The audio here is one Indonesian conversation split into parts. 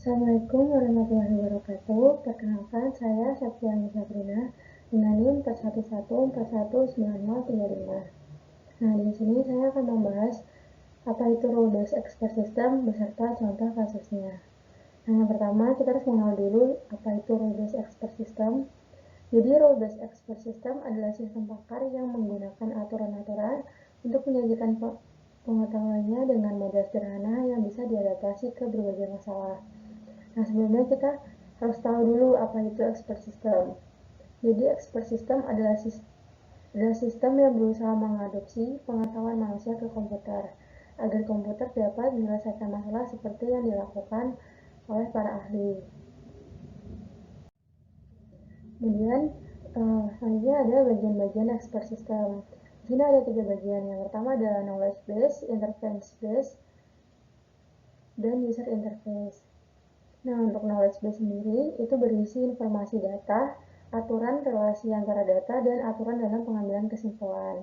Assalamualaikum warahmatullahi wabarakatuh. Perkenalkan, saya Septiani Sabrina dengan NIM 111419035. Nah, di sini saya akan membahas apa itu rule-based expert system beserta contoh kasusnya. Nah, yang pertama kita harus mengenal dulu apa itu rule-based expert system. Jadi, rule-based expert system adalah sistem pakar yang menggunakan aturan-aturan untuk menyajikan pengetahuannya dengan modal sederhana yang bisa diadaptasi ke berbagai masalah. Nah, sebelumnya kita harus tahu dulu apa itu expert system. Jadi, expert system adalah sistem yang berusaha mengadopsi pengetahuan manusia ke komputer agar komputer dapat menyelesaikan masalah seperti yang dilakukan oleh para ahli. Kemudian, selanjutnya ada bagian-bagian expert system. Di sini ada 3 bagian. Yang pertama adalah knowledge base, interface base, dan user interface. Nah, untuk knowledge base sendiri itu berisi informasi data, aturan relasi antara data, dan aturan dalam pengambilan kesimpulan.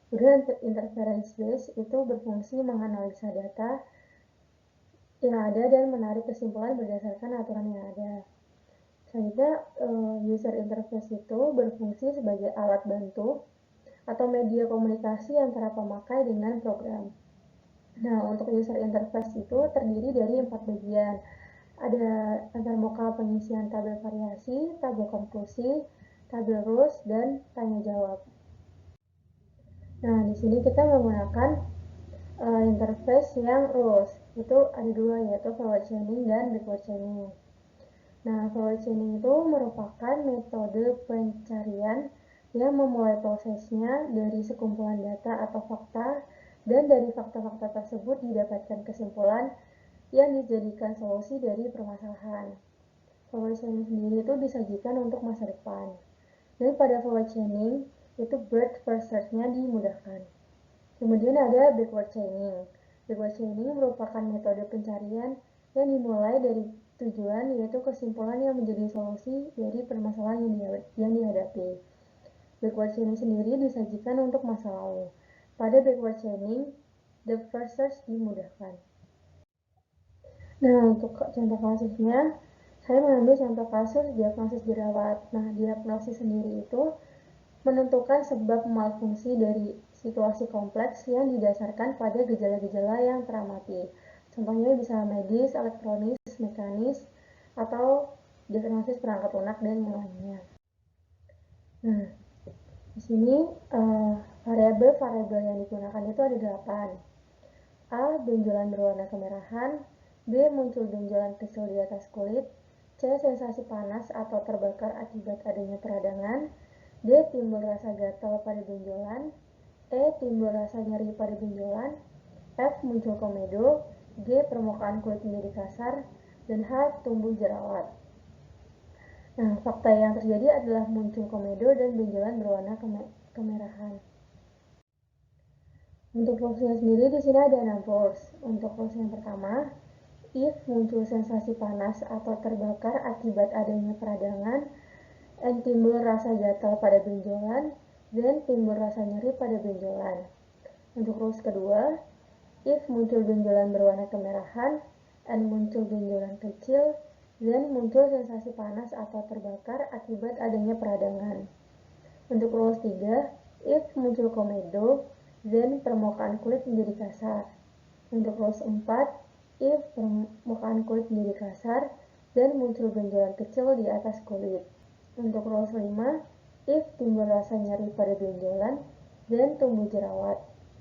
Kemudian interference base itu berfungsi menganalisa data yang ada dan menarik kesimpulan berdasarkan aturan yang ada. Selanjutnya, user interface itu berfungsi sebagai alat bantu atau media komunikasi antara pemakai dengan program. Nah, untuk user interface itu terdiri dari 4 bagian. Ada antarmuka pengisian tabel variasi, tabel konklusi, tabel rules, dan tanya jawab. Nah, di sini kita menggunakan interface yang rules. Itu ada 2, yaitu forward chaining dan backward chaining. Nah, forward chaining itu merupakan metode pencarian yang memulai prosesnya dari sekumpulan data atau fakta, dan dari fakta-fakta tersebut didapatkan kesimpulan yang dijadikan solusi dari permasalahan. Forward chaining sendiri itu disajikan untuk masa depan. Dan pada forward chaining, itu breadth first search-nya dimudahkan. Kemudian ada backward chaining. Backward chaining merupakan metode pencarian yang dimulai dari tujuan, yaitu kesimpulan yang menjadi solusi dari permasalahan yang dihadapi. Backward chaining sendiri disajikan untuk masa lalu. Pada backward chaining, the first search dimudahkan. Nah, untuk contoh kasusnya, saya mengambil contoh kasus diagnosis jerawat. Nah, diagnosis sendiri itu menentukan sebab malfungsi dari situasi kompleks yang didasarkan pada gejala-gejala yang teramati. Contohnya bisa medis, elektronis, mekanis, atau diagnosis perangkat lunak dan yang lainnya. Nah, di sini variabel-variabel yang digunakan itu ada 8. A. Benjolan berwarna kemerahan. B. Muncul benjolan kecil di atas kulit. C. Sensasi panas atau terbakar akibat adanya peradangan. D. Timbul rasa gatal pada benjolan. E. Timbul rasa nyeri pada benjolan. F. Muncul komedo. G. Permukaan kulit menjadi kasar. Dan H. Tumbuh jerawat. Nah, fakta yang terjadi adalah muncul komedo dan benjolan berwarna kemerahan. Untuk rulesnya sendiri di sini ada 6 rules. Untuk rules yang pertama, if muncul sensasi panas atau terbakar akibat adanya peradangan, and timbul rasa gatal pada benjolan, dan timbul rasa nyeri pada benjolan. Untuk rules kedua, if muncul benjolan berwarna kemerahan, and muncul benjolan kecil, dan muncul sensasi panas atau terbakar akibat adanya peradangan. Untuk rules 3, if muncul komedo, then permukaan kulit menjadi kasar. Untuk rules 4, if permukaan kulit menjadi kasar dan muncul benjolan kecil di atas kulit. Untuk rules 5, if timbul rasa nyeri pada benjolan dan tumbuh jerawat.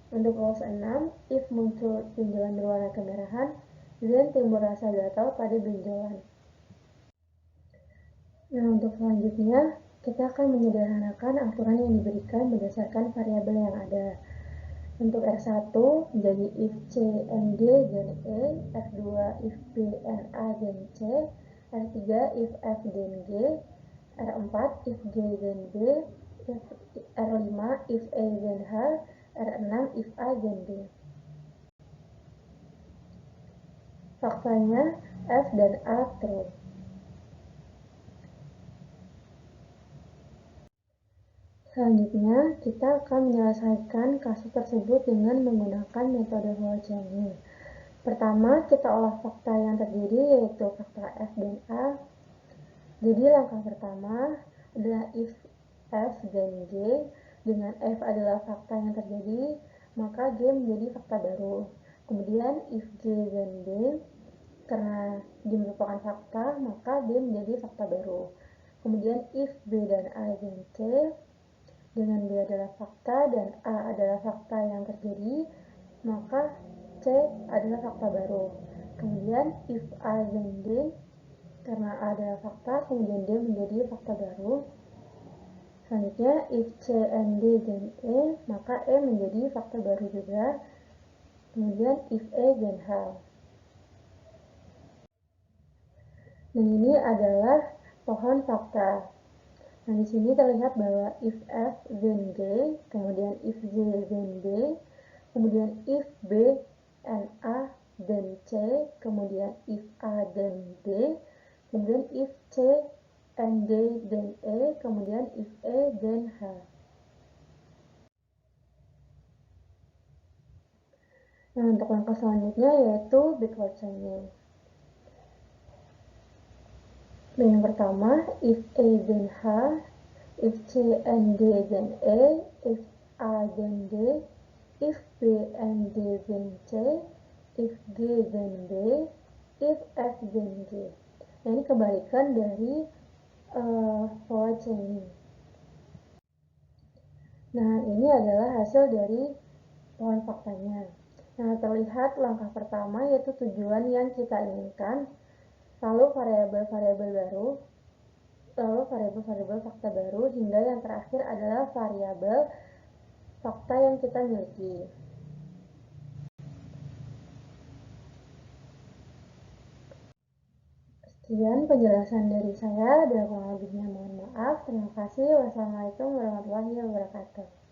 Untuk rules 6, if muncul benjolan berwarna kemerahan dan timbul rasa gatal pada benjolan. Nah, untuk selanjutnya kita akan menyederhanakan aturan yang diberikan berdasarkan variabel yang ada. Untuk R1 menjadi if C and D then E, R2 if B and A then C, R3 if F then G, R4 if G then B, R5 if E then H, R6 if A then D. Faktanya F dan A true. Selanjutnya, kita akan menyelesaikan kasus tersebut dengan menggunakan metode forward chaining. Pertama, kita olah fakta yang terjadi, yaitu fakta F dan A. Jadi langkah pertama adalah if F dan G. Dengan F adalah fakta yang terjadi, maka G menjadi fakta baru. Kemudian if G dan B, karena G merupakan fakta, maka B menjadi fakta baru. Kemudian if B dan A dan C, dengan B adalah fakta dan A adalah fakta yang terjadi, maka C adalah fakta baru. Kemudian if A dan D, karena A adalah fakta, kemudian D menjadi fakta baru. Selanjutnya, if C and D dan E, maka E menjadi fakta baru juga. Kemudian, if E dan H. Dan ini adalah pohon fakta. Nah, di sini terlihat bahwa if F then G, kemudian if G then B, kemudian if B and A then C, kemudian if A then D, kemudian if C and D then E, kemudian if E then H. Nah, untuk langkah selanjutnya yaitu backward chaining. Nah, yang pertama, if A then H, if C and D then E, if A then D, if B and D then C, if G then B, if F then G. Nah, ini kebalikan dari forward chaining. Nah, ini adalah hasil dari pohon faktanya. Nah, terlihat langkah pertama yaitu tujuan yang kita inginkan, lalu variabel-variabel baru, lalu variabel-variabel fakta baru, hingga yang terakhir adalah variabel fakta yang kita miliki. Sekian penjelasan dari saya, dan kurang lebihnya mohon maaf. Terima kasih. Wassalamualaikum warahmatullahi wabarakatuh.